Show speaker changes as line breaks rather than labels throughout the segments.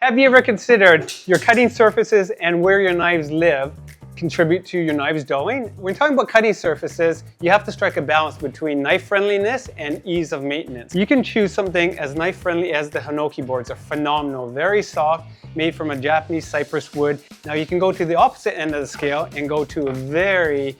Have you ever considered your cutting surfaces and where your knives live contribute to your knives dulling? When talking about cutting surfaces, you have to strike a balance between knife friendliness and ease of maintenance. You can choose something as knife friendly as the Hinoki boards are phenomenal, very soft, made from a Japanese cypress wood. Now you can go to the opposite end of the scale and go to a very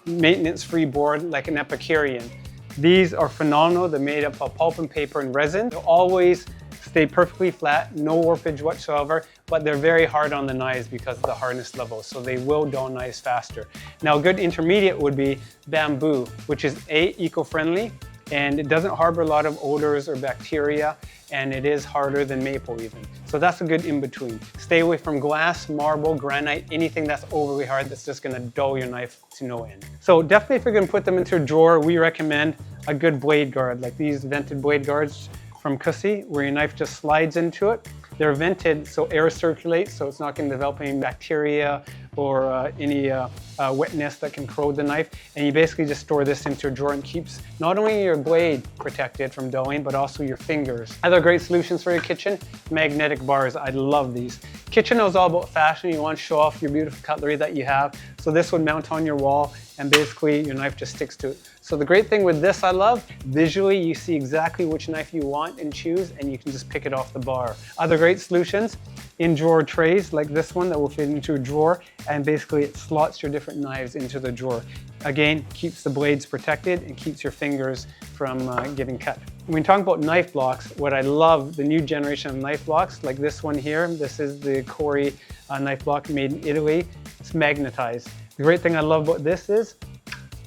maintenance-free board like an Epicurean. These are phenomenal. They're made up of pulp and paper and resin. They'll always stay perfectly flat, no warpage whatsoever, but they're very hard on the knives because of the hardness level, so they will dull knives faster. Now a good intermediate would be bamboo, which is eco-friendly, and it doesn't harbor a lot of odors or bacteria, and it is harder than maple even. So that's a good in-between. Stay away from glass, marble, granite, anything that's overly hard that's just gonna dull your knife to no end. So definitely if you're gonna put them into a drawer, we recommend a good blade guard, like these vented blade guards from Cussi, where your knife just slides into it. They're vented so air circulates, so it's not going to develop any bacteria or any wetness that can corrode the knife. And you basically just store this into a drawer and keeps not only your blade protected from dulling, but also your fingers. Other great solutions for your kitchen, magnetic bars. I love these. Kitchen is all about fashion. You want to show off your beautiful cutlery that you have. So this would mount on your wall and basically your knife just sticks to it. So the great thing with this I love, visually you see exactly which knife you want and choose, and you can just pick it off the bar. Other great solutions, in drawer trays like this one that will fit into a drawer, and basically it slots your different knives into the drawer. Again, keeps the blades protected and keeps your fingers from getting cut. When talking about knife blocks, what I love, the new generation of knife blocks, like this one here, this is the Cori knife block made in Italy. It's magnetized. The great thing I love about this is,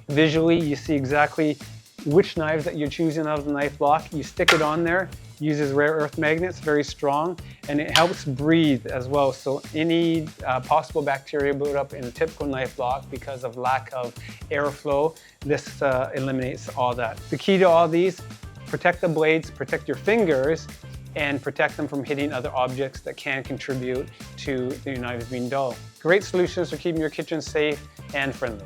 visually you see exactly which knives that you're choosing out of the knife block. You stick it on there, uses rare earth magnets, very strong, and it helps breathe as well. So any possible bacteria buildup in a typical knife block because of lack of airflow, this eliminates all that. The key to all these, protect the blades, protect your fingers, and protect them from hitting other objects that can contribute to your knives being dull. Great solutions for keeping your kitchen safe and friendly.